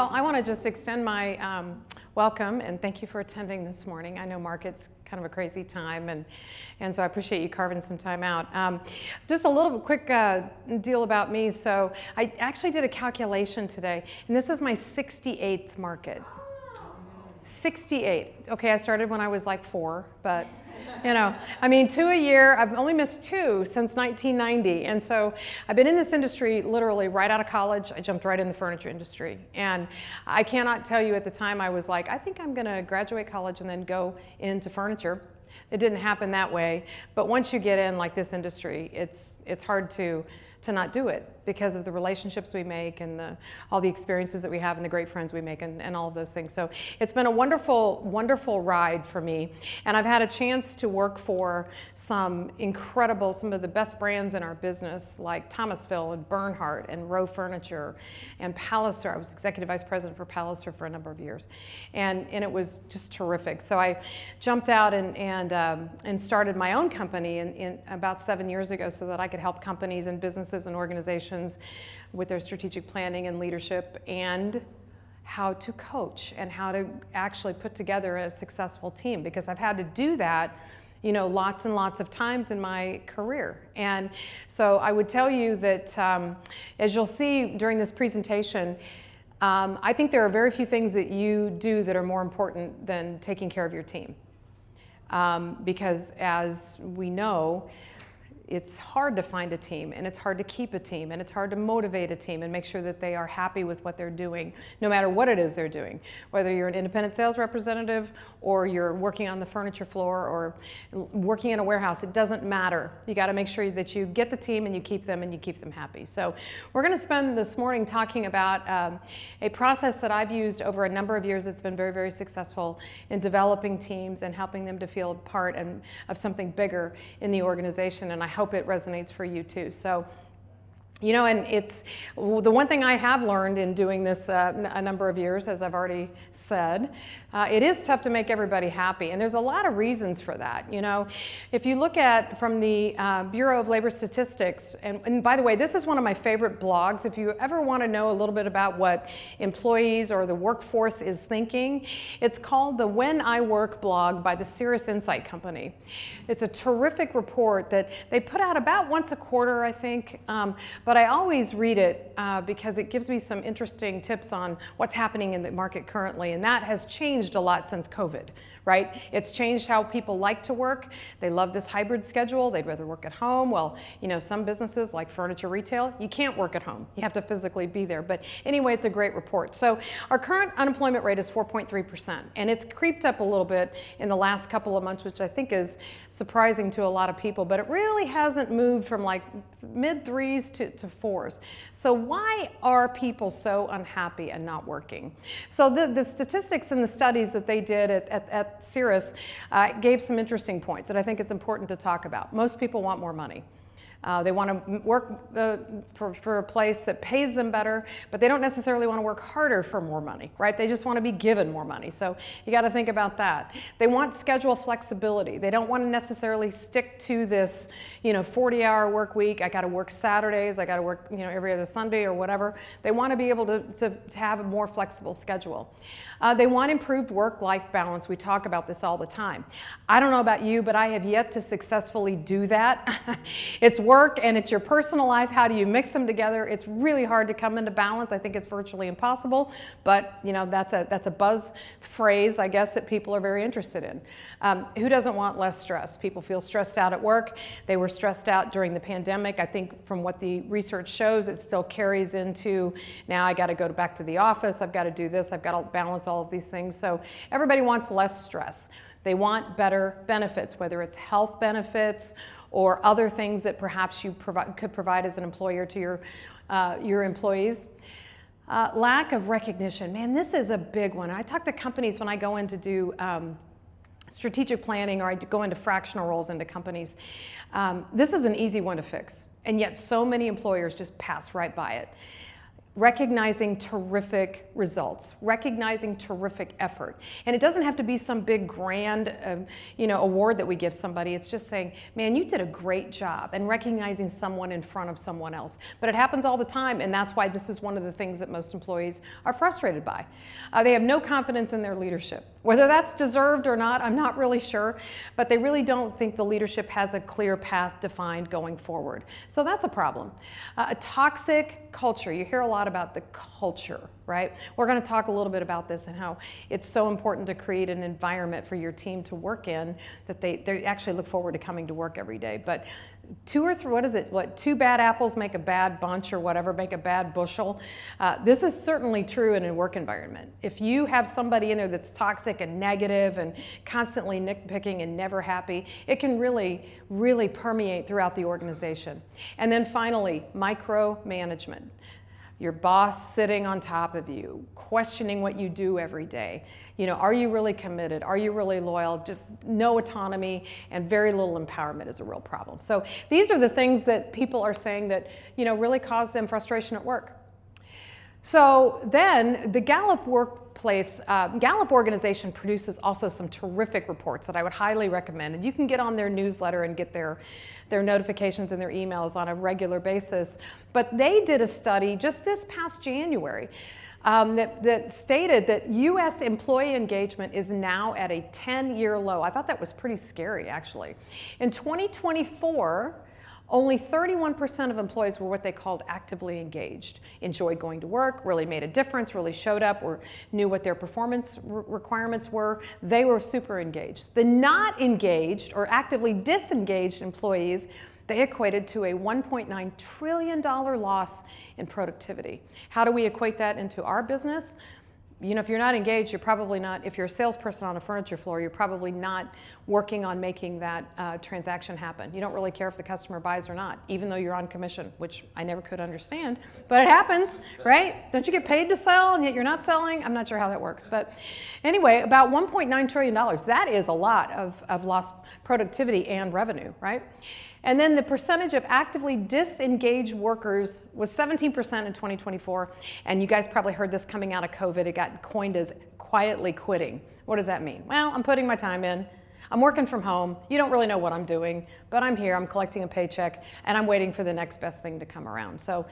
Well, I want to just extend my welcome and thank you for attending this morning. I know market's kind of a crazy time, and so I appreciate you carving some time out. Just a little quick deal about me. So I actually did a calculation today, and this is my 68th market. 68. Okay, I started when I was like 4, but you know, I mean, 2 a year. I've only missed 2 since 1990. And so I've been in this industry literally right out of college. I jumped right in the furniture industry. And I cannot tell you at the time I was like, I think I'm going to graduate college and then go into furniture. It didn't happen that way. But once you get in like this industry, it's hard to not do it because of the relationships we make and all the experiences that we have and the great friends we make and all of those things. So it's been a wonderful, wonderful ride for me. And I've had a chance to work for some of the best brands in our business, like Thomasville and Bernhardt and Rowe Furniture and Palliser. I was executive vice president for Palliser for a number of years. And it was just terrific. So I jumped out and started my own company in about 7 years ago so that I could help companies and businesses and organizations with their strategic planning and leadership and how to coach and how to actually put together a successful team, because I've had to do that, you know, lots and lots of times in my career. And so I would tell you that as you'll see during this presentation, I think there are very few things that you do that are more important than taking care of your team. Because as we know, it's hard to find a team, and it's hard to keep a team, and it's hard to motivate a team and make sure that they are happy with what they're doing, no matter what it is they're doing. Whether you're an independent sales representative or you're working on the furniture floor or working in a warehouse, it doesn't matter. You got to make sure that you get the team and you keep them happy. So we're going to spend this morning talking about a process that I've used over a number of years that's been very, very successful in developing teams and helping them to feel part of something bigger in the organization. And I hope it resonates for you too. So, you know, and it's the one thing I have learned in doing this a number of years, as I've already said, it is tough to make everybody happy, and there's a lot of reasons for that. You know, if you look at from the Bureau of Labor Statistics, and by the way, this is one of my favorite blogs. If you ever want to know a little bit about what employees or the workforce is thinking, it's called the When I Work blog by the Cirrus Insight Company. It's a terrific report that they put out about once a quarter, I think, but I always read it because it gives me some interesting tips on what's happening in the market currently, and that has changed a lot since COVID, right? It's changed how people like to work. They love this hybrid schedule. They'd rather work at home. Well, you know, some businesses like furniture retail, you can't work at home. You have to physically be there. But anyway, it's a great report. So our current unemployment rate is 4.3%, and it's creeped up a little bit in the last couple of months, which I think is surprising to a lot of people, but it really hasn't moved from like mid 3s to 4s. So why are people so unhappy and not working? So the statistics and the studies that they did at Cirrus gave some interesting points that I think it's important to talk about. Most people want more money. They want to work for a place that pays them better, but they don't necessarily want to work harder for more money, right? They just want to be given more money. So you got to think about that. They want schedule flexibility. They don't want to necessarily stick to this, you know, 40-hour work week. I got to work Saturdays. I got to work, you know, every other Sunday or whatever. They want to be able to have a more flexible schedule. They want improved work-life balance. We talk about this all the time. I don't know about you, but I have yet to successfully do that. It's work and it's your personal life. How do you mix them together? It's really hard to come into balance. I think it's virtually impossible, but you know, that's a buzz phrase, I guess, that people are very interested in. Who doesn't want less stress? People feel stressed out at work. They were stressed out during the pandemic. I think from what the research shows, it still carries into now I got to go back to the office. I've got to do this. I've got to balance all of these things. So everybody wants less stress. They want better benefits, whether it's health benefits or other things that perhaps you could provide as an employer to your employees. Lack of recognition. Man, this is a big one. I talk to companies when I go in to do strategic planning, or I go into fractional roles into companies. This is an easy one to fix, and yet so many employers just pass right by it. recognizing terrific results, recognizing terrific effort. And it doesn't have to be some big grand award that we give somebody. It's just saying, man, you did a great job, and recognizing someone in front of someone else. But it happens all the time, and that's why this is one of the things that most employees are frustrated by. They have no confidence in their leadership. Whether that's deserved or not, I'm not really sure, but they really don't think the leadership has a clear path defined going forward. So that's a problem. A toxic culture, you hear a lot about the culture, right? We're going to talk a little bit about this and how it's so important to create an environment for your team to work in that they actually look forward to coming to work every day. But two bad apples make a bad bunch, or whatever, make a bad bushel. This is certainly true in a work environment. If you have somebody in there that's toxic and negative and constantly nitpicking and never happy, it can really, really permeate throughout the organization. And then finally, micromanagement. Your boss sitting on top of you, questioning what you do every day. Are you really committed? Are you really loyal? Just no autonomy and very little empowerment is a real problem. So these are the things that people are saying that, really cause them frustration at work. So then the Gallup Gallup organization produces also some terrific reports that I would highly recommend. And you can get on their newsletter and get their notifications and their emails on a regular basis. But they did a study just this past January that stated that U.S. employee engagement is now at a 10-year low. I thought that was pretty scary, actually. In 2024, only 31% of employees were what they called actively engaged, enjoyed going to work, really made a difference, really showed up, or knew what their performance requirements were. They were super engaged. The not engaged or actively disengaged employees, they equated to a $1.9 trillion loss in productivity. How do we equate that into our business? If you're not engaged, you're probably not, if you're a salesperson on a furniture floor, you're probably not working on making that transaction happen. You don't really care if the customer buys or not, even though you're on commission, which I never could understand, but it happens, right? Don't you get paid to sell and yet you're not selling? I'm not sure how that works, but anyway, about $1.9 trillion. That is a lot of lost productivity and revenue, right? And then the percentage of actively disengaged workers was 17% in 2024. And you guys probably heard this coming out of COVID. It got coined as quietly quitting. What does that mean? Well, I'm putting my time in. I'm working from home. You don't really know what I'm doing, but I'm here. I'm collecting a paycheck, and I'm waiting for the next best thing to come around. So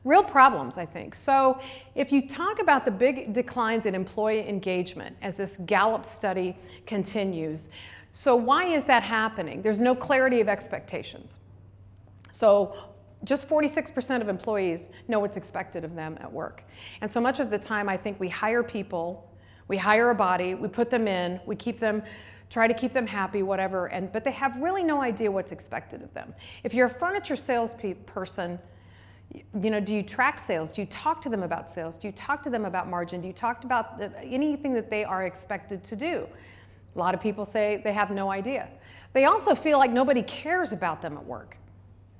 real problems, I think. So if you talk about the big declines in employee engagement as this Gallup study continues, so why is that happening? There's no clarity of expectations. So just 46% of employees know what's expected of them at work. And so much of the time, I think we hire people, we hire a body, we put them in, we keep them, try to keep them happy, whatever, but they have really no idea what's expected of them. If you're a furniture salesperson, do you track sales? Do you talk to them about sales? Do you talk to them about margin? Do you talk about anything that they are expected to do? A lot of people say they have no idea. They also feel like nobody cares about them at work.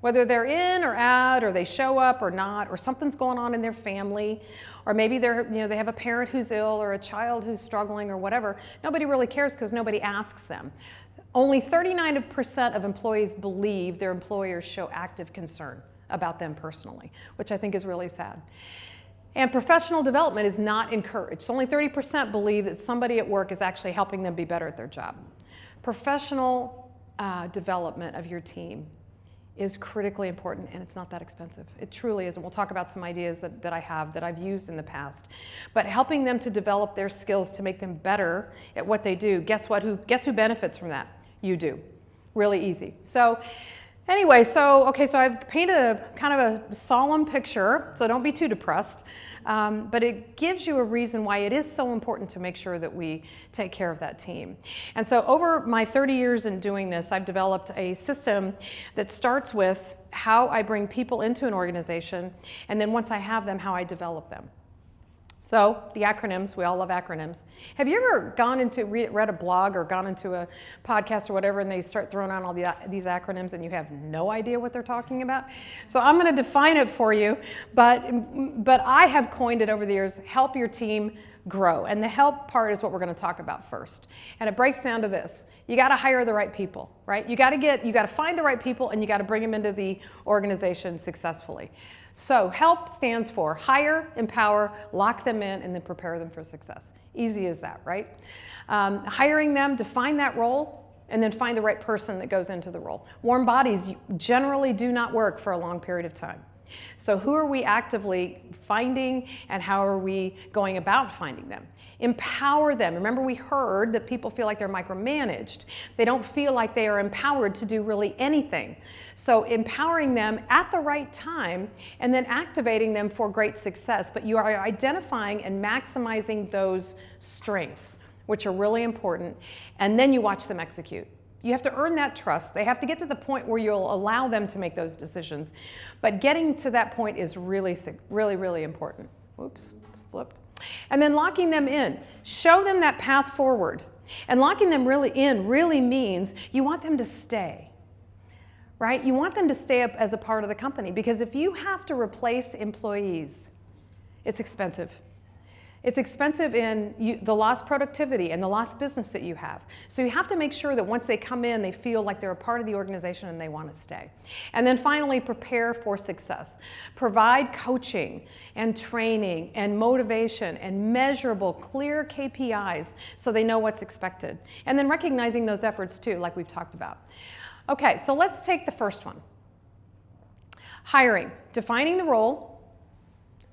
Whether they're in or out, or they show up or not, or something's going on in their family, or maybe they have a parent who's ill or a child who's struggling or whatever. Nobody really cares because nobody asks them. Only 39% of employees believe their employers show active concern about them personally, which I think is really sad. And professional development is not encouraged. So only 30% believe that somebody at work is actually helping them be better at their job. Professional development of your team is critically important, and it's not that expensive. It truly is, and we'll talk about some ideas that I have that I've used in the past. But helping them to develop their skills to make them better at what they do, guess who benefits from that? You do. Really easy. So anyway, so I've painted a kind of a solemn picture, so don't be too depressed. But it gives you a reason why it is so important to make sure that we take care of that team. And so over my 30 years in doing this, I've developed a system that starts with how I bring people into an organization, and then once I have them, how I develop them. So the acronyms, we all love acronyms. Have you ever gone into read a blog or gone into a podcast or whatever, and they start throwing out all these acronyms and you have no idea what they're talking about? So I'm going to define it for you, but I have coined it over the years, help your team grow. And the help part is what we're going to talk about first. And it breaks down to this. You got to hire the right people, right? You got to find the right people, and you got to bring them into the organization successfully. So HELP stands for hire, empower, lock them in, and then prepare them for success. Easy as that, right? Hiring them, define that role, and then find the right person that goes into the role. Warm bodies generally do not work for a long period of time. So who are we actively finding, and how are we going about finding them? Empower them. Remember, we heard that people feel like they're micromanaged. They don't feel like they are empowered to do really anything. So empowering them at the right time and then activating them for great success. But you are identifying and maximizing those strengths, which are really important, and then you watch them execute. You have to earn that trust. They have to get to the point where you'll allow them to make those decisions. But getting to that point is really, really important. Oops, flipped. And then locking them in. Show them that path forward. And locking them really means you want them to stay, right? You want them to stay up as a part of the company, because if you have to replace employees, it's expensive. It's expensive in the lost productivity and the lost business that you have. So you have to make sure that once they come in, they feel like they're a part of the organization and they want to stay. And then finally, prepare for success. Provide coaching and training and motivation and measurable, clear KPIs so they know what's expected. And then recognizing those efforts too, like we've talked about. Okay, so let's take the first one. Hiring, defining the role,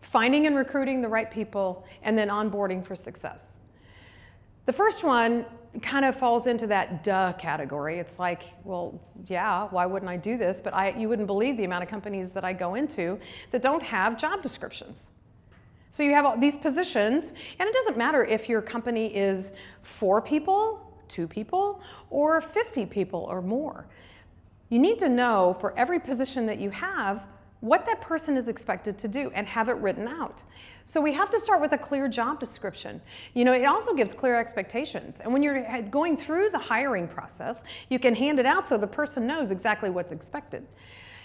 finding and recruiting the right people, and then onboarding for success. The first one kind of falls into that duh category. It's like, well, yeah, why wouldn't I do this? But you wouldn't believe the amount of companies that I go into that don't have job descriptions. So you have all these positions, and it doesn't matter if your company is 4 people, 2 people, or 50 people or more. You need to know for every position that you have what that person is expected to do and have it written out. So we have to start with a clear job description. It also gives clear expectations. And when you're going through the hiring process, you can hand it out so the person knows exactly what's expected.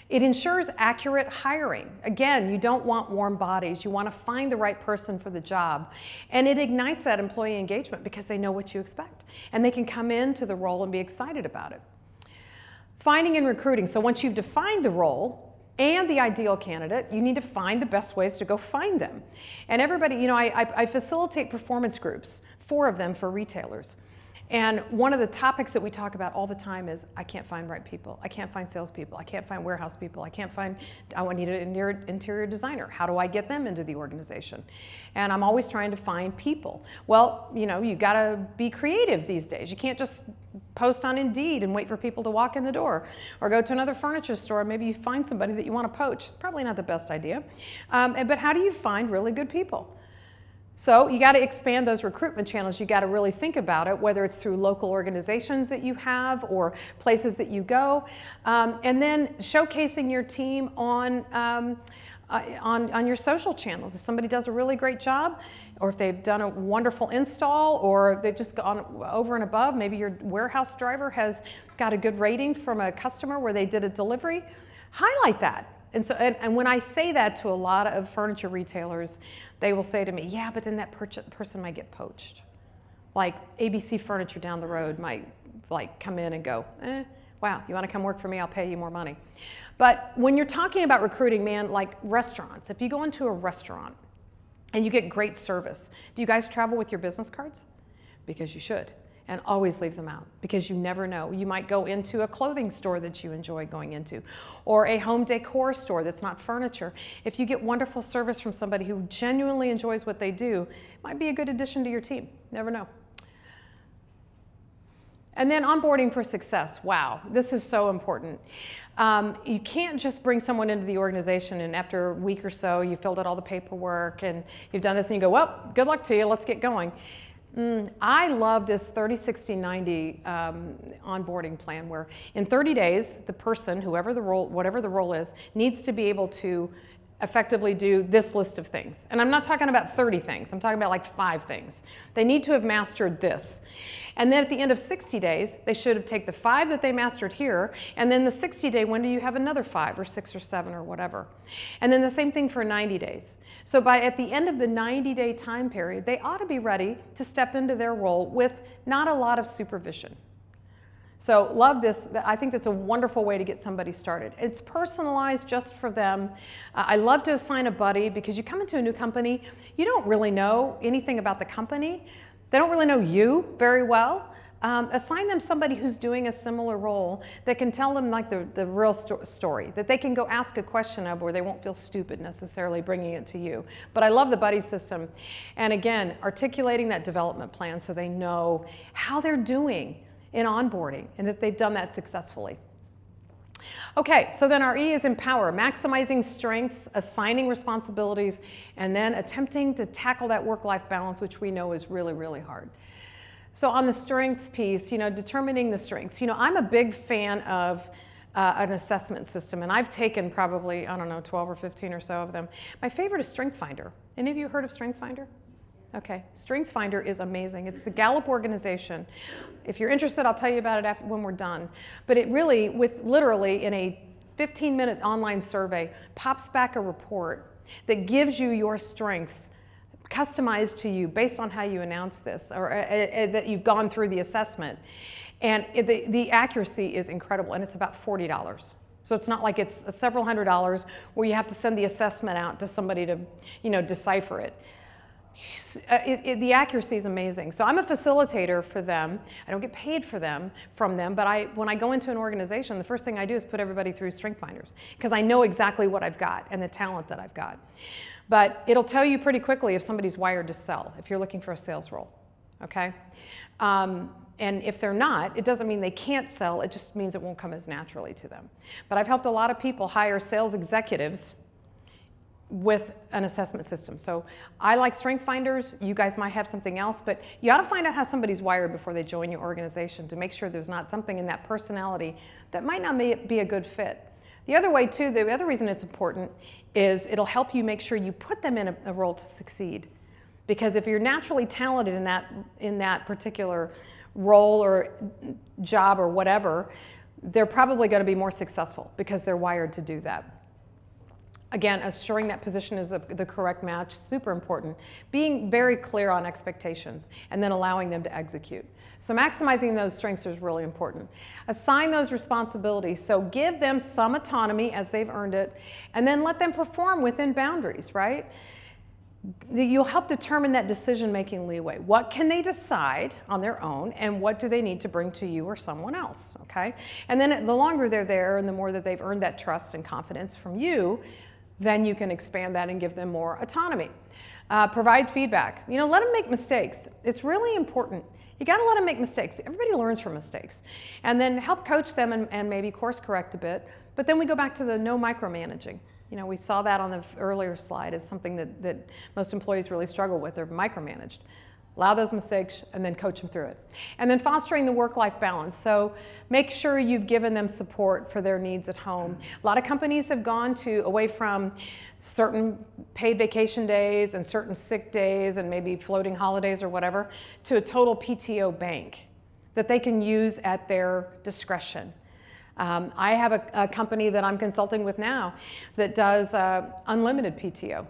It ensures accurate hiring. Again, you don't want warm bodies. You want to find the right person for the job. And it ignites that employee engagement because they know what you expect. And they can come into the role and be excited about it. Finding and recruiting. So once you've defined the role and the ideal candidate, you need to find the best ways to go find them. And everybody, I facilitate performance groups, 4 of them for retailers. And one of the topics that we talk about all the time is, I can't find right people. I can't find salespeople. I can't find warehouse people. I need an interior designer. How do I get them into the organization? And I'm always trying to find people. Well, you gotta be creative these days. You can't just post on Indeed and wait for people to walk in the door, or go to another furniture store and maybe you find somebody that you want to poach. Probably not the best idea. But how do you find really good people? So you got to expand those recruitment channels. You got to really think about it, whether it's through local organizations that you have or places that you go, and then showcasing your team on your social channels. If somebody does a really great job, or if they've done a wonderful install, or they've just gone over and above, maybe your warehouse driver has got a good rating from a customer where they did a delivery, highlight that. And so, and when I say that to a lot of furniture retailers, they will say to me, yeah, but then that person might get poached. Like ABC Furniture down the road might come in and go, wow, you want to come work for me? I'll pay you more money. But when you're talking about recruiting, man, like restaurants, if you go into a restaurant and you get great service, do you guys travel with your business cards? Because you should. And always leave them out, because you never know. You might go into a clothing store that you enjoy going into, or a home decor store that's not furniture. If you get wonderful service from somebody who genuinely enjoys what they do, it might be a good addition to your team. Never know. And then onboarding for success. Wow, this is so important. You can't just bring someone into the organization and after a week or so, you filled out all the paperwork and you've done this and you go, well, good luck to you, let's get going. I love this 30, 60, 90 onboarding plan where in 30 days, the person, whatever the role is, needs to be able to effectively do this list of things. And I'm not talking about 30 things. I'm talking about like 5 things. They need to have mastered this. And then at the end of 60 days, they should have taken the 5 that they mastered here, and then the 60-day window, you have another 5 or 6 or 7 or whatever. And then the same thing for 90 days. So at the end of the 90-day time period, they ought to be ready to step into their role with not a lot of supervision, So love this. I think that's a wonderful way to get somebody started. It's personalized just for them. I love to assign a buddy because you come into a new company, you don't really know anything about the company. They don't really know you very well. Assign them somebody who's doing a similar role that can tell them like the real story, that they can go ask a question of where they won't feel stupid necessarily bringing it to you. But I love the buddy system. And again, articulating that development plan so they know how they're doing in onboarding and that they've done that successfully. Okay, so then our E is empower, maximizing strengths, assigning responsibilities, and then attempting to tackle that work-life balance, which we know is really, really hard. So on the strengths piece, determining the strengths. I'm a big fan of an assessment system, and I've taken probably, 12 or 15 or so of them. My favorite is Strength Finder. Any of you heard of Strength Finder? Okay, Strength Finder is amazing. It's the Gallup organization. If you're interested, I'll tell you about it when we're done. But it really, literally in a 15-minute online survey, pops back a report that gives you your strengths customized to you based on how you announce this or that you've gone through the assessment. And the accuracy is incredible, and it's about $40. So it's not like it's several $100s where you have to send the assessment out to somebody to, decipher it. The accuracy is amazing. So I'm a facilitator for them. I don't get paid from them, but when I go into an organization, the first thing I do is put everybody through Strength Finders because I know exactly what I've got and the talent that I've got. But it'll tell you pretty quickly if somebody's wired to sell, if you're looking for a sales role, okay? And if they're not, it doesn't mean they can't sell, it just means it won't come as naturally to them. But I've helped a lot of people hire sales executives with an assessment system. So I like Strength Finders. You guys might have something else, but you ought to find out how somebody's wired before they join your organization to make sure there's not something in that personality that might not be a good fit. The other way too, the other reason it's important is it'll help you make sure you put them in a role to succeed. Because if you're naturally talented in that particular role or job or whatever, they're probably going to be more successful because they're wired to do that. Again, assuring that position is the correct match, super important. Being very clear on expectations and then allowing them to execute. So maximizing those strengths is really important. Assign those responsibilities. So give them some autonomy as they've earned it, and then let them perform within boundaries, right? You'll help determine that decision-making leeway. What can they decide on their own, and what do they need to bring to you or someone else, okay? And then the longer they're there and the more that they've earned that trust and confidence from you, then you can expand that and give them more autonomy. Provide feedback. Let them make mistakes. It's really important. You got to let them make mistakes. Everybody learns from mistakes. And then help coach them and maybe course correct a bit. But then we go back to the no micromanaging. We saw that on the earlier slide as something that most employees really struggle with. They're micromanaged. Allow those mistakes and then coach them through it. And then fostering the work-life balance. So make sure you've given them support for their needs at home. A lot of companies have gone away from certain paid vacation days and certain sick days and maybe floating holidays or whatever to a total PTO bank that they can use at their discretion. I have a company that I'm consulting with now that does unlimited PTO,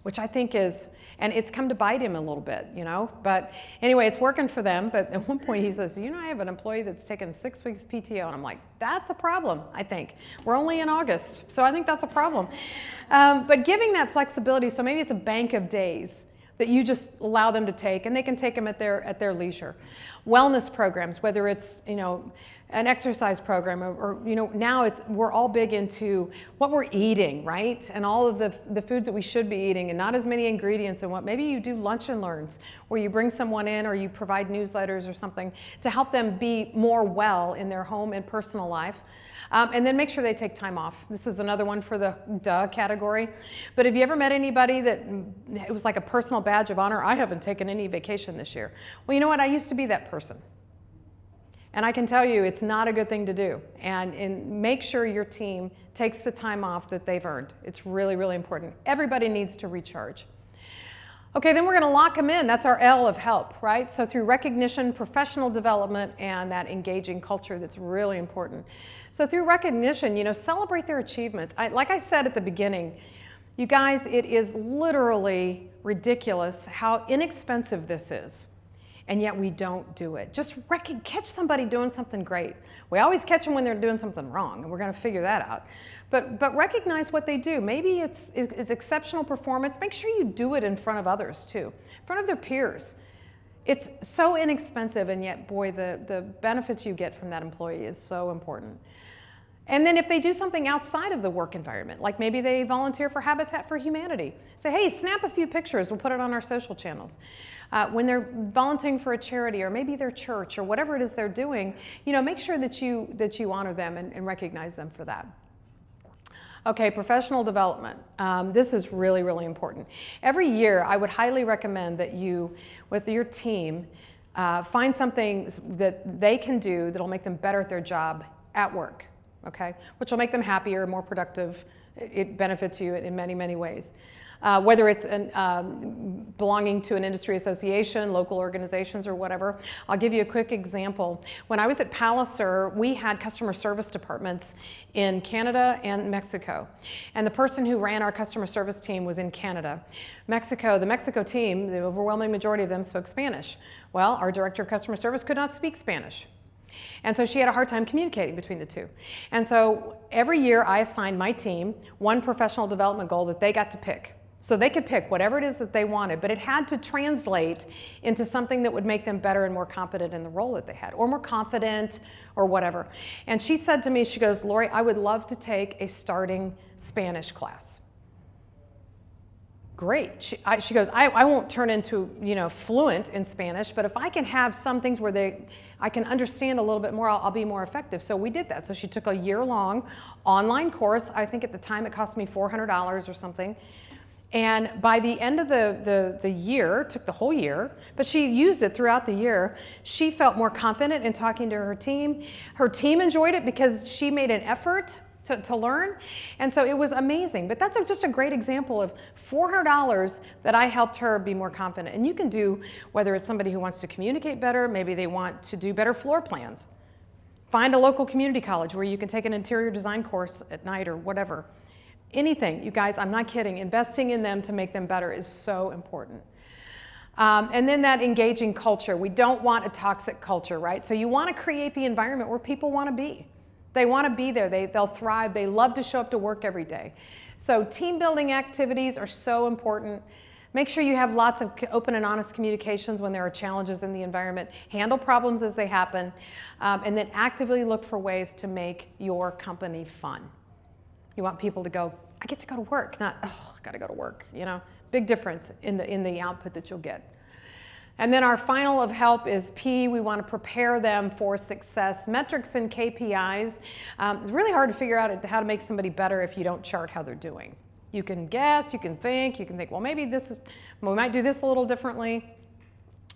which I think is, and it's come to bite him a little bit, but anyway, it's working for them. But at one point he says, I have an employee that's taken 6 weeks PTO, and I'm like, that's a problem, I think. We're only in August, so I think that's a problem. But giving that flexibility, so maybe it's a bank of days that you just allow them to take, and they can take them at their leisure. Wellness programs, whether it's, an exercise program or now we're all big into what we're eating, right? And all of the foods that we should be eating and not as many ingredients and what. Maybe you do lunch and learns where you bring someone in or you provide newsletters or something to help them be more well in their home and personal life. And then make sure they take time off. This is another one for the duh category. But have you ever met anybody that it was like a personal badge of honor? I haven't taken any vacation this year. Well, you know what? I used to be that person. And I can tell you it's not a good thing to do. And make sure your team takes the time off that they've earned. It's really, really important. Everybody needs to recharge. Okay, then we're going to lock them in. That's our L of help, right? So through recognition, professional development, and that engaging culture that's really important. So through recognition, celebrate their achievements. Like I said at the beginning, you guys, it is literally ridiculous how inexpensive this is. and yet we don't do it. Just catch somebody doing something great. We always catch them when they're doing something wrong, and we're going to figure that out. But recognize what they do. Maybe it's exceptional performance. Make sure you do it in front of others too, in front of their peers. It's so inexpensive, and yet, boy, the benefits you get from that employee is so important. And then if they do something outside of the work environment, like maybe they volunteer for Habitat for Humanity, say, hey, snap a few pictures, we'll put it on our social channels. When they're volunteering for a charity or maybe their church or whatever it is they're doing, make sure that you honor them and recognize them for that. Okay, professional development. This is really, really important. Every year, I would highly recommend that you, with your team, find something that they can do that'll make them better at their job at work. Okay, which will make them happier, more productive. It benefits you in many, many ways. Whether it's belonging to an industry association, local organizations, or whatever. I'll give you a quick example. When I was at Palliser, we had customer service departments in Canada and Mexico. And the person who ran our customer service team was in Canada. The Mexico team, the overwhelming majority of them spoke Spanish. Well, our director of customer service could not speak Spanish. And so she had a hard time communicating between the two. And so every year I assigned my team one professional development goal that they got to pick. So they could pick whatever it is that they wanted, but it had to translate into something that would make them better and more competent in the role that they had, or more confident, or whatever. And she said to me, she goes, Lorri, I would love to take a starting Spanish class. Great. She goes, I won't turn into, fluent in Spanish, but if I can have some things where I can understand a little bit more, I'll be more effective. So we did that. So she took a year-long online course. I think at the time it cost me $400 or something. And by the end of the year, took the whole year, but she used it throughout the year, she felt more confident in talking to her team. Her team enjoyed it because she made an effort to learn. And so it was amazing. But that's just a great example of $400 that I helped her be more confident. And you can do, whether it's somebody who wants to communicate better, maybe they want to do better floor plans. Find a local community college where you can take an interior design course at night or whatever. Anything, you guys, I'm not kidding. Investing in them to make them better is so important. And then that engaging culture. We don't want a toxic culture, right? So you want to create the environment where people want to be. They want to be there. They'll thrive. They love to show up to work every day. So team building activities are so important. Make sure you have lots of open and honest communications when there are challenges in the environment. Handle problems as they happen. And then actively look for ways to make your company fun. You want people to go, I get to go to work, not, oh, I got to go to work. Big difference in the output that you'll get. And then our final of help is P. We want to prepare them for success. Metrics and KPIs. It's really hard to figure out how to make somebody better if you don't chart how they're doing. You can guess, you can think, well, maybe we might do this a little differently.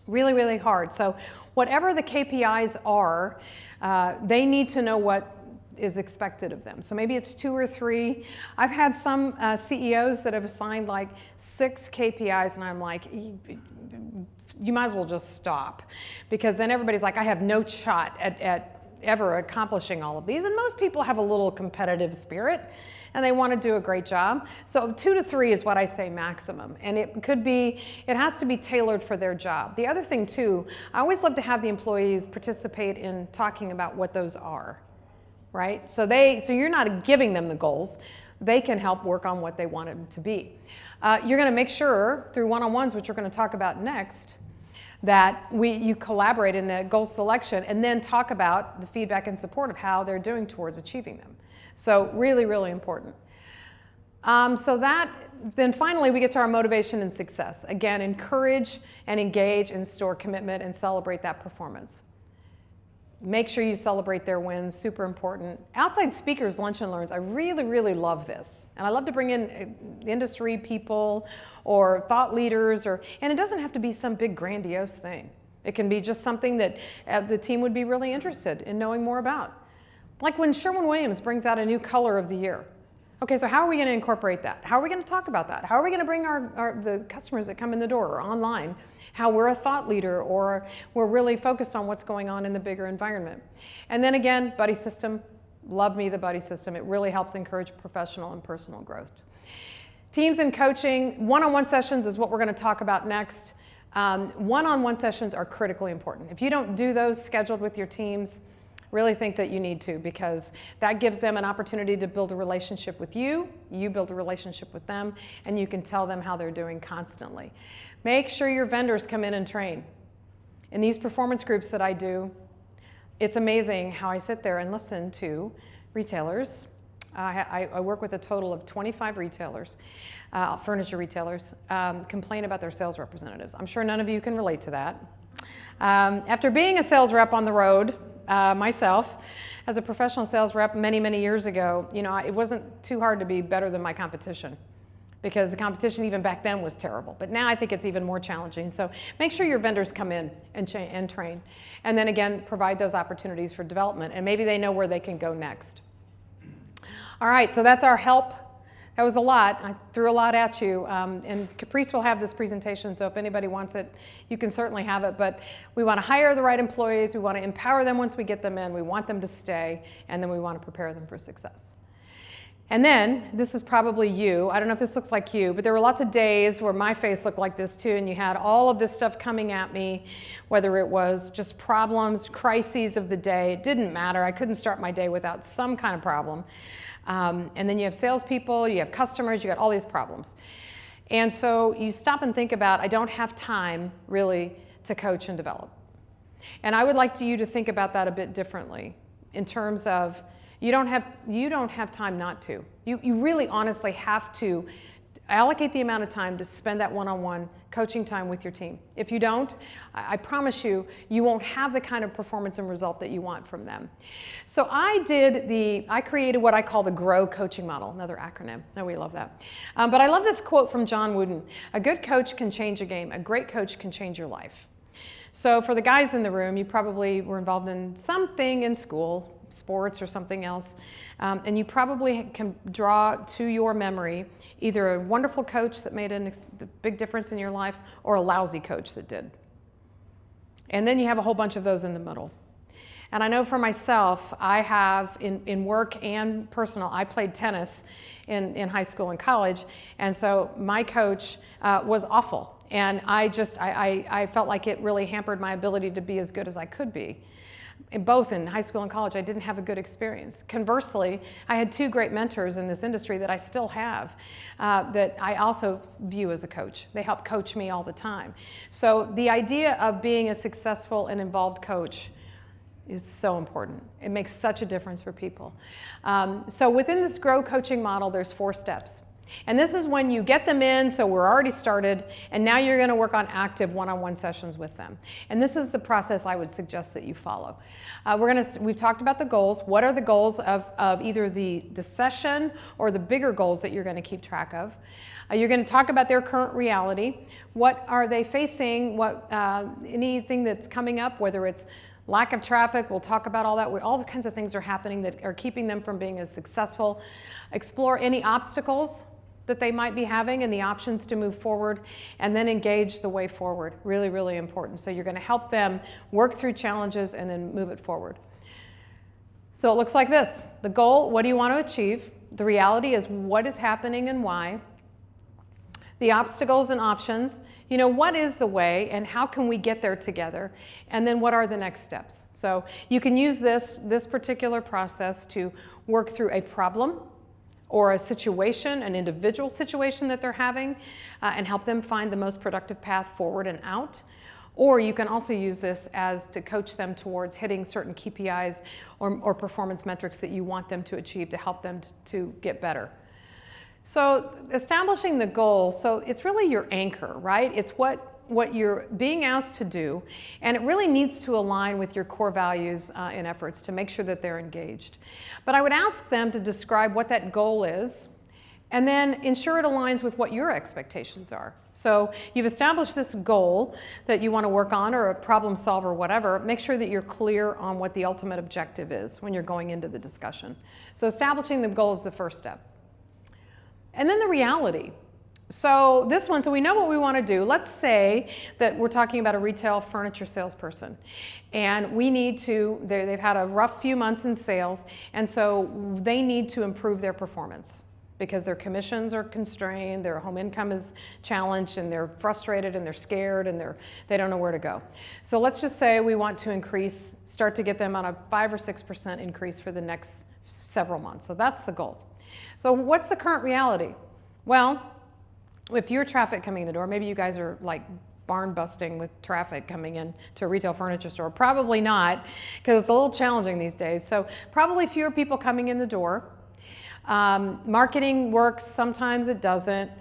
Really, really hard. So whatever the KPIs are, they need to know what is expected of them. So maybe it's 2 or 3. I've had some CEOs that have assigned like 6 KPIs, and I'm like, you might as well just stop, because then everybody's like, I have no shot at ever accomplishing all of these. And most people have a little competitive spirit and they want to do a great job. So 2 to 3 is what I say maximum. And it has to be tailored for their job. The other thing too, I always love to have the employees participate in talking about what those are. Right? So you're not giving them the goals. They can help work on what they want them to be. You're going to make sure through one-on-ones, which we're going to talk about next, that you collaborate in the goal selection and then talk about the feedback and support of how they're doing towards achieving them. So really, really important. Then finally we get to our motivation and success. Again, encourage and engage and store commitment and celebrate that performance. Make sure you celebrate their wins, super important. Outside speakers, lunch and learns, I really, really love this. And I love to bring in industry people or thought leaders, and it doesn't have to be some big grandiose thing. It can be just something that the team would be really interested in knowing more about. Like when Sherwin-Williams brings out a new color of the year. Okay, so how are we going to incorporate that? How are we going to talk about that? How are we going to bring the customers that come in the door or online, how we're a thought leader or we're really focused on what's going on in the bigger environment? And then again, buddy system. Love me the buddy system. It really helps encourage professional and personal growth. Teams and coaching, one-on-one sessions is what we're going to talk about next. One-on-one sessions are critically important. If you don't do those scheduled with your teams, really think that you need to, because that gives them an opportunity to build a relationship with you, you build a relationship with them, and you can tell them how they're doing constantly. Make sure your vendors come in and train. In these performance groups that I do, it's amazing how I sit there and listen to retailers. I work with a total of 25 retailers, furniture retailers, complain about their sales representatives. I'm sure none of you can relate to that. After being a sales rep on the road, myself, as a professional sales rep many, many years ago, it wasn't too hard to be better than my competition, because the competition even back then was terrible. But now I think it's even more challenging. So make sure your vendors come in and train. And then again, provide those opportunities for development, and maybe they know where they can go next. All right, so that's our help. That was a lot. I threw a lot at you. And Caprice will have this presentation, so if anybody wants it, you can certainly have it. But we want to hire the right employees. We want to empower them once we get them in. We want them to stay, and then we want to prepare them for success. And then, this is probably you. I don't know if this looks like you, but there were lots of days where my face looked like this too, and you had all of this stuff coming at me, whether it was just problems, crises of the day. It didn't matter. I couldn't start my day without some kind of problem. And then you have salespeople, you have customers, you got all these problems. And so you stop and think about, I don't have time really to coach and develop. And I would like you to think about that a bit differently, in terms of you don't have time not to. You really honestly have to allocate the amount of time to spend that one-on-one coaching time with your team. If you don't, I promise you, you won't have the kind of performance and result that you want from them. So I created what I call the G.R.O.W coaching model, another acronym. No, we love that. But I love this quote from John Wooden. A good coach can change a game. A great coach can change your life. So for the guys in the room, you probably were involved in something in school, sports or something else, and you probably can draw to your memory either a wonderful coach that made a big difference in your life, or a lousy coach that did. And then you have a whole bunch of those in the middle. And I know for myself, I have in work and personal, I played tennis in high school and college, and so my coach was awful. And I felt like it really hampered my ability to be as good as I could be. Both in high school and college, I didn't have a good experience. Conversely, I had two great mentors in this industry that I still have, that I also view as a coach. They help coach me all the time. So the idea of being a successful and involved coach is so important. It makes such a difference for people. So within this G.R.O.W coaching model, there's 4 steps. And this is when you get them in, so we're already started, and now you're going to work on active one-on-one sessions with them. And this is the process I would suggest that you follow. We've talked about the goals. What are the goals of either the session or the bigger goals that you're going to keep track of? You're going to talk about their current reality. What are they facing? Anything that's coming up, whether it's lack of traffic, we'll talk about all that. All the kinds of things are happening that are keeping them from being as successful. Explore any obstacles that they might be having and the options to move forward, and then engage the way forward. Really, really important. So you're going to help them work through challenges and then move it forward. So it looks like this. The goal, what do you want to achieve? The reality is, what is happening and why? The obstacles and options. What is the way and how can we get there together? And then what are the next steps? So you can use this particular process to work through a problem or a situation, an individual situation that they're having, and help them find the most productive path forward and out. Or you can also use this to coach them towards hitting certain KPIs or performance metrics that you want them to achieve to help them to get better. So establishing the goal, so it's really your anchor, right? It's what you're being asked to do, and it really needs to align with your core values and efforts to make sure that they're engaged. But I would ask them to describe what that goal is, and then ensure it aligns with what your expectations are. So you've established this goal that you want to work on, or a problem solve or whatever. Make sure that you're clear on what the ultimate objective is when you're going into the discussion. So establishing the goal is the first step. And then the reality. So this one, so we know what we want to do. Let's say that we're talking about a retail furniture salesperson, and they've had a rough few months in sales, and so they need to improve their performance because their commissions are constrained, their home income is challenged, and they're frustrated and they're scared and they don't know where to go. So let's just say we want to start to get them on a 5 or 6% increase for the next several months. So that's the goal. So what's the current reality? Well, with fewer traffic coming in the door, maybe you guys are like barn busting with traffic coming in to a retail furniture store. Probably not, because it's a little challenging these days. So probably fewer people coming in the door. Marketing works, sometimes it doesn't.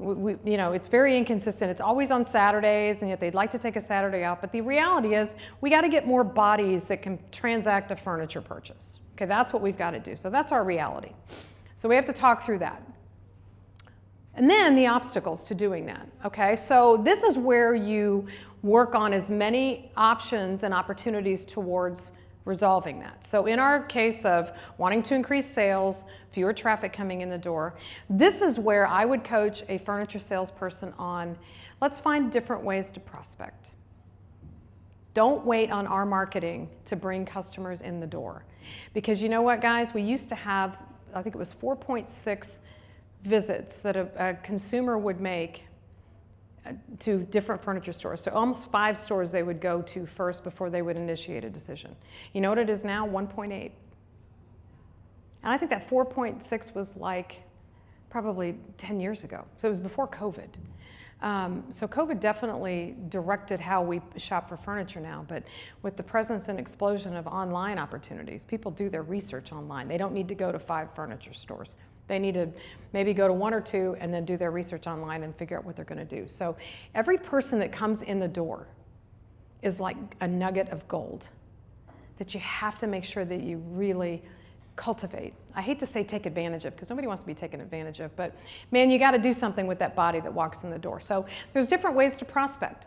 It's very inconsistent. It's always on Saturdays, and yet they'd like to take a Saturday off. But the reality is we got to get more bodies that can transact a furniture purchase. Okay, that's what we've got to do. So that's our reality. So we have to talk through that. And then the obstacles to doing that, okay? So this is where you work on as many options and opportunities towards resolving that. So in our case of wanting to increase sales, fewer traffic coming in the door, this is where I would coach a furniture salesperson on, let's find different ways to prospect. Don't wait on our marketing to bring customers in the door. Because you know what, guys? We used to have, I think it was 4.6 visits that a consumer would make to different furniture stores. So almost 5 stores they would go to first before they would initiate a decision. You know what it is now? 1.8. And I think that 4.6 was like probably 10 years ago. So it was before COVID. So COVID definitely directed how we shop for furniture now, but with the presence and explosion of online opportunities, people do their research online. They don't need to go to 5 furniture stores. They need to maybe go to 1 or 2 and then do their research online and figure out what they're going to do. So every person that comes in the door is like a nugget of gold that you have to make sure that you really cultivate. I hate to say take advantage of, because nobody wants to be taken advantage of, but man, you got to do something with that body that walks in the door. So there's different ways to prospect,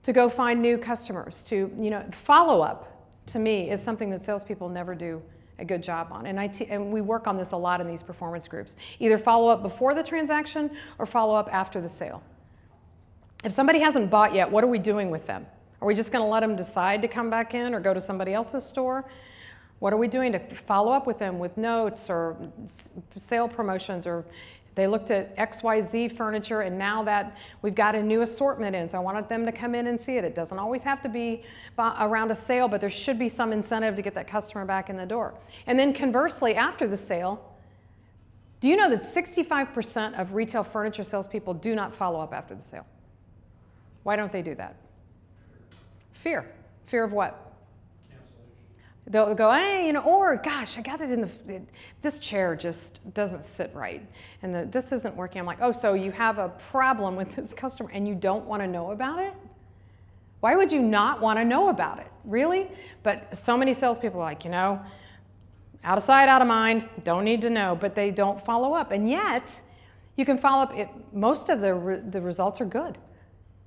to go find new customers, to, follow up to me is something that salespeople never do a good job on. And we work on this a lot in these performance groups. Either follow up before the transaction or follow up after the sale. If somebody hasn't bought yet, what are we doing with them? Are we just going to let them decide to come back in or go to somebody else's store? What are we doing to follow up with them with notes or sale promotions, or they looked at XYZ furniture and now that we've got a new assortment in, so I wanted them to come in and see it. It doesn't always have to be around a sale, but there should be some incentive to get that customer back in the door. And then conversely, after the sale, do you know that 65% of retail furniture salespeople do not follow up after the sale? Why don't they do that? Fear. Fear of what? They'll go, hey, or gosh, I got it this chair just doesn't sit right, and this isn't working. I'm like, oh, so you have a problem with this customer and you don't want to know about it? Why would you not want to know about it? Really? But so many salespeople are like, out of sight, out of mind, don't need to know, but they don't follow up. And yet, you can follow up. Most of the results are good.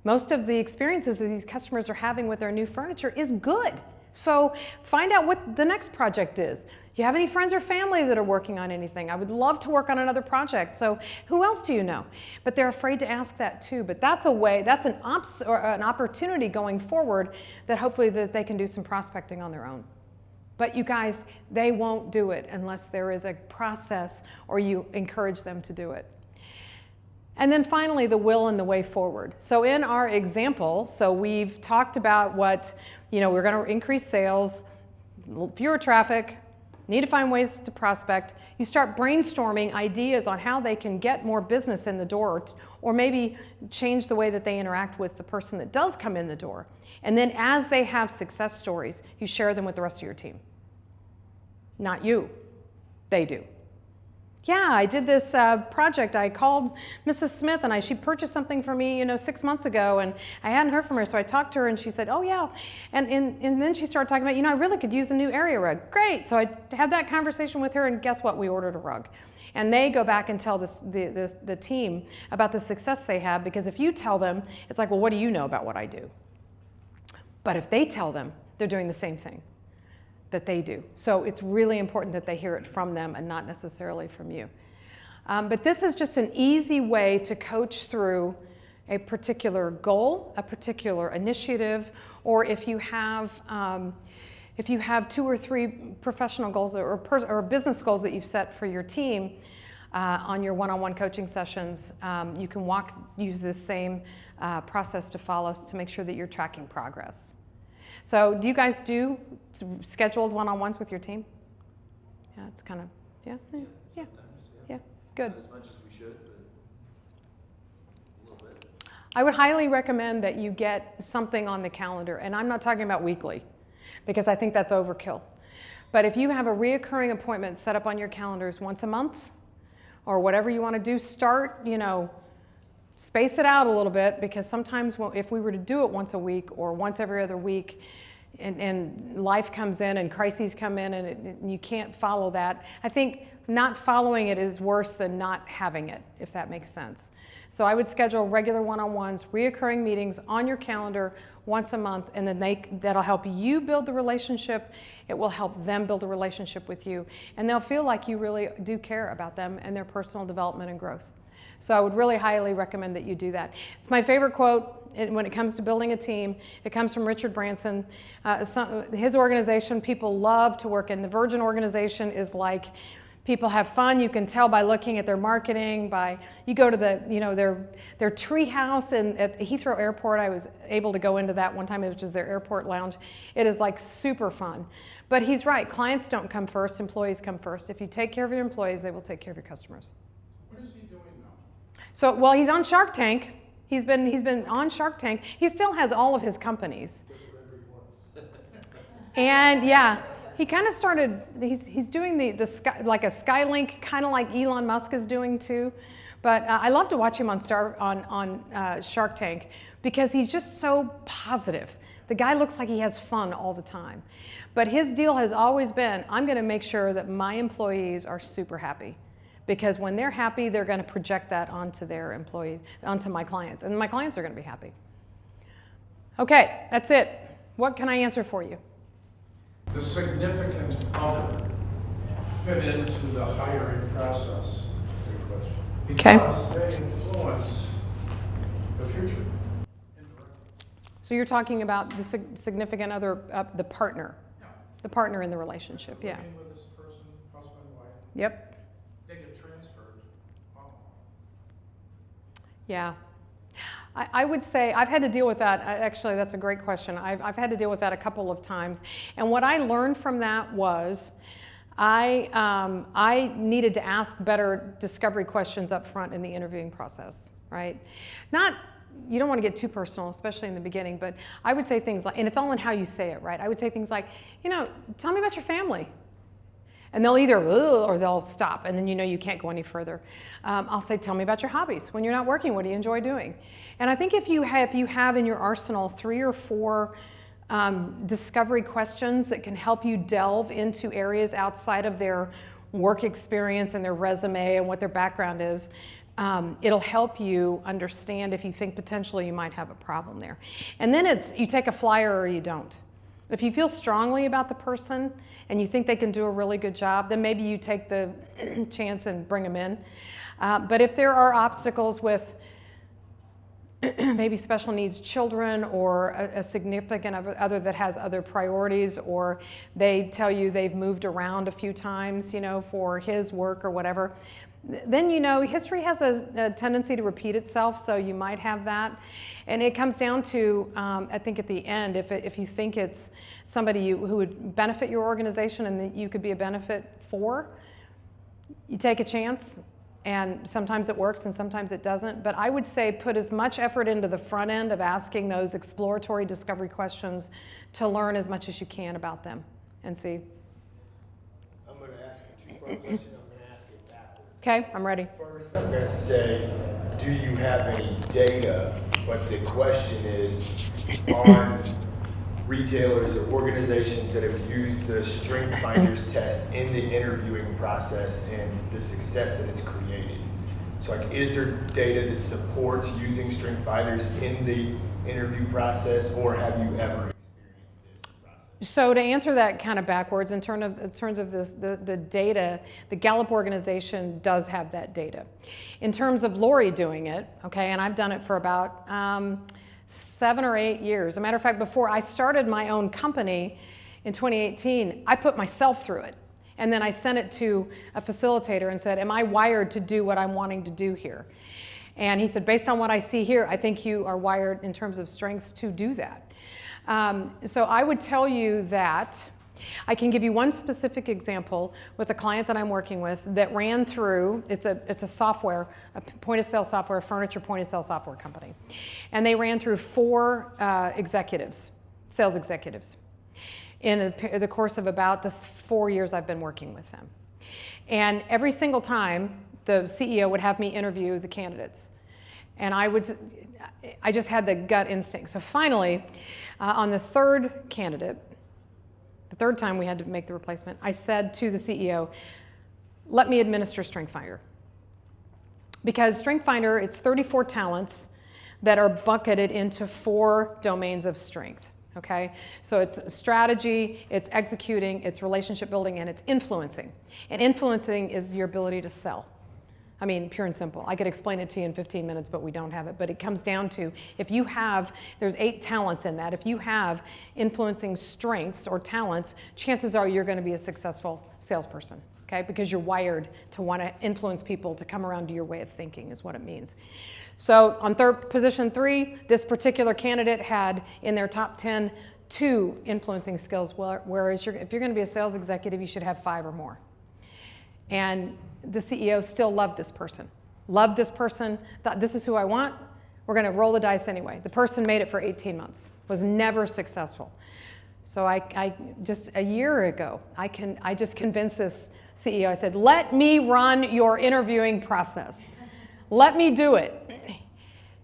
Most of the experiences that these customers are having with their new furniture is good. So find out what the next project is. Do you have any friends or family that are working on anything? I would love to work on another project. So who else do you know? But they're afraid to ask that too. But that's a way, that's an opportunity going forward that hopefully that they can do some prospecting on their own. But you guys, they won't do it unless there is a process or you encourage them to do it. And then finally, the will and the way forward. So in our example, so we've talked about what, we're going to increase sales, fewer traffic, need to find ways to prospect. You start brainstorming ideas on how they can get more business in the door, or maybe change the way that they interact with the person that does come in the door. And then as they have success stories, you share them with the rest of your team. Not you, they do. Yeah, I did this project. I called Mrs. Smith and she purchased something for me, 6 months ago, and I hadn't heard from her, so I talked to her and she said, oh yeah, and then she started talking about, I really could use a new area rug. Great, so I had that conversation with her, and guess what? We ordered a rug. And they go back and tell the team about the success they have, because if you tell them, it's like, well, what do you know about what I do? But if they tell them, they're doing the same thing that they do. So it's really important that they hear it from them and not necessarily from you. But this is just an easy way to coach through a particular goal, a particular initiative, or if you have 2 or 3 professional goals or business goals that you've set for your team, on your one-on-one coaching sessions, you can use this same process to follow to make sure that you're tracking progress. So do you guys do scheduled one-on-ones with your team? Yeah, it's kind of, yeah, good. Not as much as we should, but a little bit. I would highly recommend that you get something on the calendar, and I'm not talking about weekly, because I think that's overkill. But if you have a reoccurring appointment set up on your calendars once a month, or whatever you want to do, start, space it out a little bit, because sometimes if we were to do it once a week or once every other week, and life comes in and crises come in and you can't follow that, I think not following it is worse than not having it, if that makes sense. So I would schedule regular one-on-ones, reoccurring meetings on your calendar once a month, and then that'll help you build the relationship. It will help them build a relationship with you, and they'll feel like you really do care about them and their personal development and growth. So I would really highly recommend that you do that. It's my favorite quote when it comes to building a team. It comes from Richard Branson. His organization, people love to work in. The Virgin organization is like, people have fun. You can tell by looking at their marketing. You go to their tree house at Heathrow Airport. I was able to go into that one time, which is their airport lounge. It is like super fun. But he's right. Clients don't come first. Employees come first. If you take care of your employees, they will take care of your customers. What is he doing now? So, well, he's on Shark Tank. He's been on Shark Tank. He still has all of his companies. And yeah. He kind of started, he's doing the sky, like a Skylink, kind of like Elon Musk is doing too. But I love to watch him on Shark Tank, because he's just so positive. The guy looks like he has fun all the time. But his deal has always been, I'm going to make sure that my employees are super happy. Because when they're happy, they're going to project that onto their employees, onto my clients. And my clients are going to be happy. Okay, that's it. What can I answer for you? The significant other fit into the hiring process? Okay. Because they influence the future. So you're talking about the significant other, the partner. Yeah. The partner in the relationship, yeah. Living with this person, husband, wife. Yep. They get transferred. Yeah. I would say I've had to deal with that. Actually, that's a great question. I've had to deal with that a couple of times. And what I learned from that was I needed to ask better discovery questions up front in the interviewing process, right? You don't want to get too personal, especially in the beginning, but I would say things like, and it's all in how you say it, right? I would say things like, tell me about your family. And they'll either, or they'll stop, and then you can't go any further. I'll say, tell me about your hobbies. When you're not working, what do you enjoy doing? And I think if you have in your arsenal 3 or 4 discovery questions that can help you delve into areas outside of their work experience and their resume and what their background is, it'll help you understand if you think potentially you might have a problem there. And then you take a flyer or you don't. If you feel strongly about the person and you think they can do a really good job, then maybe you take the chance and bring them in. But if there are obstacles with maybe special needs children or a significant other that has other priorities, or they tell you they've moved around a few times, for his work or whatever, then history has a tendency to repeat itself, so you might have that. And it comes down to, I think at the end, if you think it's somebody who would benefit your organization and that you could be a benefit for, you take a chance, and sometimes it works and sometimes it doesn't. But I would say put as much effort into the front end of asking those exploratory discovery questions to learn as much as you can about them and see. I'm going to ask a two-part question. Okay, I'm ready. First, I'm going to say, do you have any data? But the question is on retailers or organizations that have used the Strength Finders test in the interviewing process and the success that it's created. So, is there data that supports using Strength Finders in the interview process, or have you ever? So to answer that kind of backwards, in terms of this, the data, the Gallup organization does have that data. In terms of Lorri doing it, okay, and I've done it for about 7 or 8 years. As a matter of fact, before I started my own company in 2018, I put myself through it. And then I sent it to a facilitator and said, am I wired to do what I'm wanting to do here? And he said, based on what I see here, I think you are wired in terms of strengths to do that. So I would tell you that I can give you one specific example with a client that I'm working with that ran through, it's a software, a point of sale software, a furniture point of sale software company. And they ran through 4 executives, sales executives, in the course of about the 4 years I've been working with them. And every single time, the CEO would have me interview the candidates. And I just had the gut instinct. So finally, on the 3rd candidate, the 3rd time we had to make the replacement, I said to the CEO, let me administer StrengthsFinder. Because StrengthsFinder, it's 34 talents that are bucketed into 4 domains of strength, okay? So it's strategy, it's executing, it's relationship building, and it's influencing. And influencing is your ability to sell. I mean, pure and simple. I could explain it to you in 15 minutes, but we don't have it. But it comes down to, if you have, there's 8 talents in that. If you have influencing strengths or talents, chances are you're going to be a successful salesperson, okay? Because you're wired to want to influence people to come around to your way of thinking is what it means. So on position 3, this particular candidate had in their top 10, 2 influencing skills, whereas if you're going to be a sales executive, you should have 5 or more. And the CEO still loved this person, thought this is who I want, we're going to roll the dice anyway. The person made it for 18 months, was never successful. So I just a year ago, I just convinced this CEO, I said, let me run your interviewing process. Let me do it.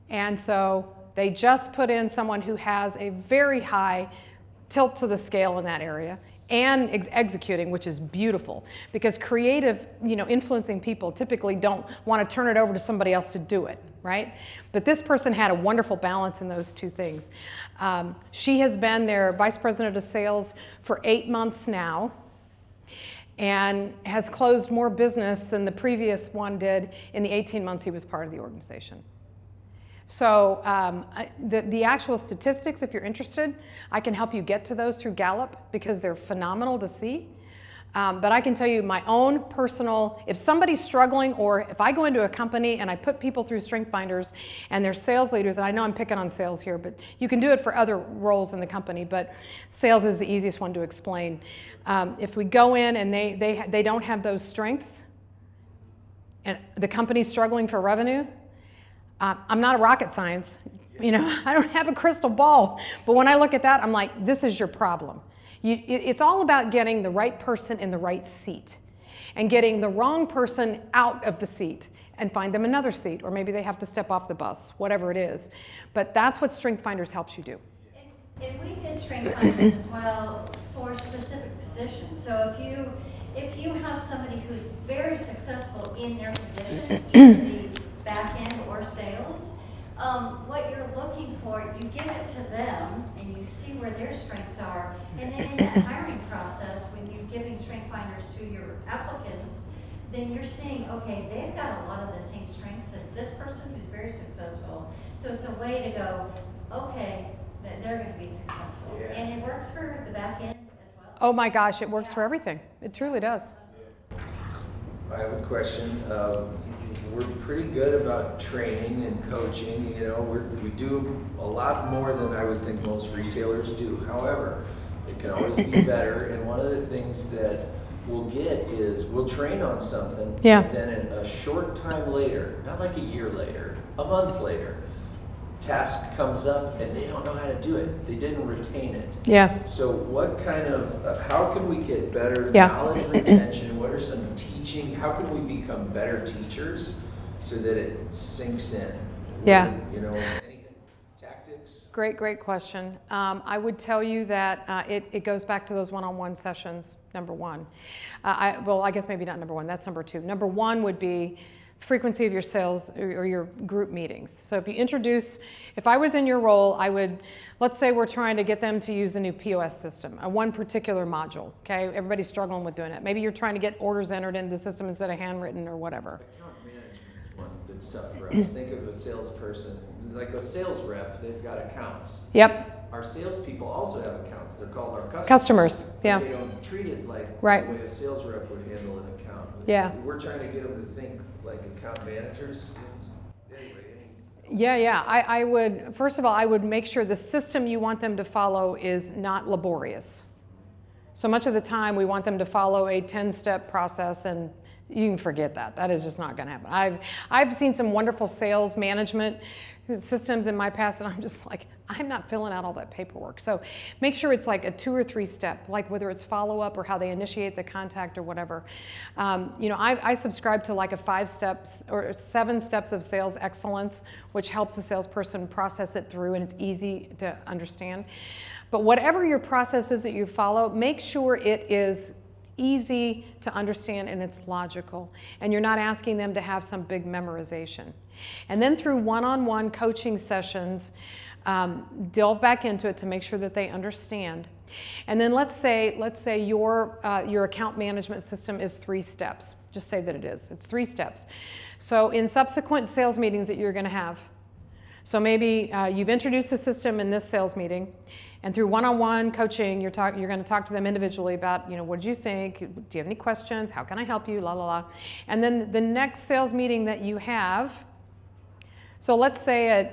And so they just put in someone who has a very high tilt to the scale in that area, and executing, which is beautiful, because creative, influencing people typically don't want to turn it over to somebody else to do it, right? But this person had a wonderful balance in those 2 things. She has been their vice president of sales for 8 months now, and has closed more business than the previous one did in the 18 months he was part of the organization. So the actual statistics, if you're interested, I can help you get to those through G.R.O.W. because they're phenomenal to see. But I can tell you my own personal, if somebody's struggling, or if I go into a company and I put people through StrengthsFinders and they're sales leaders, and I know I'm picking on sales here, but you can do it for other roles in the company, but sales is the easiest one to explain. If we go in and they don't have those strengths, and the company's struggling for revenue, I'm not a rocket science, I don't have a crystal ball, but when I look at that, I'm like, this is your problem. It's all about getting the right person in the right seat and getting the wrong person out of the seat and find them another seat, or maybe they have to step off the bus, whatever it is. But that's what StrengthsFinders helps you do. And we did StrengthsFinders as well for specific positions. So if you have somebody who's very successful in their position, in the back end or sales, what you're looking for, you give it to them and you see where their strengths are. And then in that hiring process, when you're giving StrengthsFinders to your applicants, then you're seeing, okay, they've got a lot of the same strengths as this person who's very successful. So it's a way to go, okay, that they're going to be successful. Yeah. And it works for the back end as well. Oh my gosh, it works for everything. It truly does. I have a question. We're pretty good about training and coaching. We do a lot more than I would think most retailers do. However, it can always be better. And one of the things that we'll get is we'll train on something, Yeah. and then in a short time later, not like a year later, a month later, task comes up and they don't know how to do it. They didn't retain it. Yeah. So what kind of, how can we get better Yeah. knowledge retention? What are some teaching? How can we become better teachers so that it sinks in? Yeah. Any tactics? Great question. I would tell you that it goes back to those one-on-one sessions, number one. I guess maybe not number one, that's number 2. Number 1 would be frequency of your sales or your group meetings. So if I was in your role, let's say we're trying to get them to use a new POS system, one particular module, okay? Everybody's struggling with doing it. Maybe you're trying to get orders entered into the system instead of handwritten or whatever. Account management. management's one that's tough for us. Think of a salesperson, like a sales rep, they've got accounts. Yep. Our salespeople also have accounts. They're called our customers. Customers, yeah. But they don't treat it like Right. the way a sales rep would handle an account. Yeah. We're trying to get them to think like account managers. Anyway, Yeah. I would, first of all, I would make sure the system you want them to follow is not laborious. So much of the time we want them to follow a 10-step process, and you can forget that. That is just not going to happen. I've seen some wonderful sales management systems in my past, and I'm just like, I'm not filling out all that paperwork. So make sure it's like a 2 or 3 step, like whether it's follow-up or how they initiate the contact or whatever. I subscribe to like a 5 steps or 7 steps of sales excellence, which helps the salesperson process it through, and it's easy to understand. But whatever your process is that you follow, make sure it is easy to understand and it's logical, and you're not asking them to have some big memorization. And then through one-on-one coaching sessions, delve back into it to make sure that they understand. And then let's say your account management system is 3 steps. Just say that it is. It's 3 steps. So in subsequent sales meetings that you're going to have, so maybe you've introduced the system in this sales meeting, and through one-on-one coaching, you're going to talk to them individually about, what did you think? Do you have any questions? How can I help you? La, la, la. And then the next sales meeting that you have, so let's say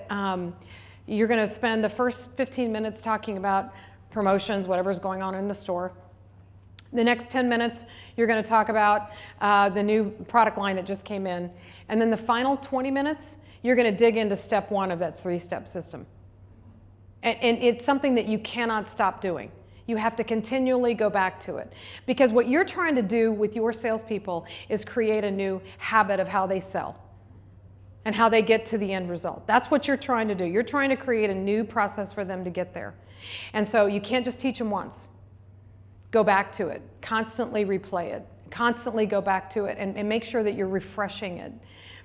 you're going to spend the first 15 minutes talking about promotions, whatever's going on in the store. The next 10 minutes, you're going to talk about the new product line that just came in. And then the final 20 minutes, you're going to dig into step 1 of that 3-step system. And it's something that you cannot stop doing. You have to continually go back to it. Because what you're trying to do with your salespeople is create a new habit of how they sell and how they get to the end result. That's what you're trying to do. You're trying to create a new process for them to get there. And so you can't just teach them once. Go back to it. Constantly replay it. Constantly go back to it and make sure that you're refreshing it.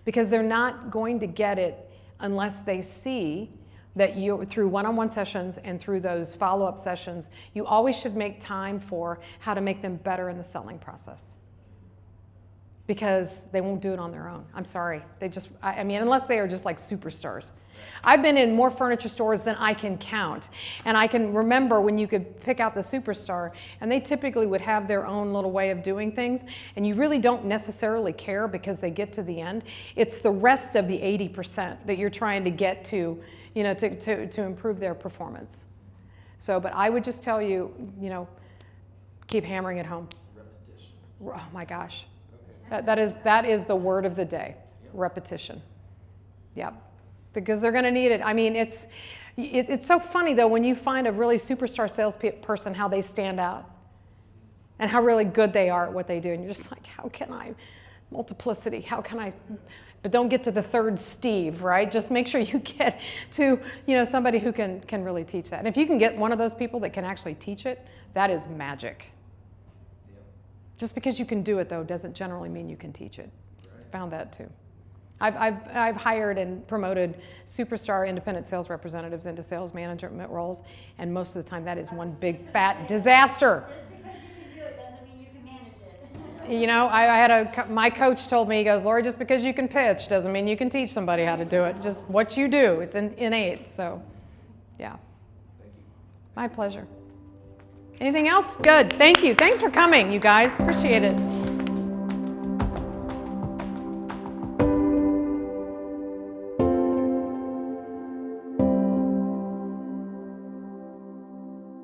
Because they're not going to get it unless they see that you, through one-on-one sessions and through those follow-up sessions, you always should make time for how to make them better in the selling process. Because they won't do it on their own. I'm sorry. They just, unless they are just like superstars. I've been in more furniture stores than I can count. And I can remember when you could pick out the superstar, and they typically would have their own little way of doing things, and you really don't necessarily care because they get to the end. It's the rest of the 80% that you're trying to get to, to improve their performance. So, but I would just tell you, keep hammering it home. Repetition. Oh my gosh. Okay. That is the word of the day. Yep. Repetition. Yep. Because they're going to need it. It's so funny though when you find a really superstar salesperson, how they stand out and how really good they are at what they do, and you're just like, how can I multiplicity? How can I? But don't get to the third Steve, right? Just make sure you get to somebody who can really teach that. And if you can get one of those people that can actually teach it, that is magic. Yep. Just because you can do it though doesn't generally mean you can teach it. Right. Found that too. I've hired and promoted superstar independent sales representatives into sales management roles, and most of the time that is one big fat disaster. Just because you can do it doesn't mean you can manage it. My coach told me, he goes, Lorri, just because you can pitch doesn't mean you can teach somebody how to do it. Just what you do, it's innate. So, yeah. Thank you. My pleasure. Anything else? Good. Thank you. Thanks for coming, you guys. Appreciate it.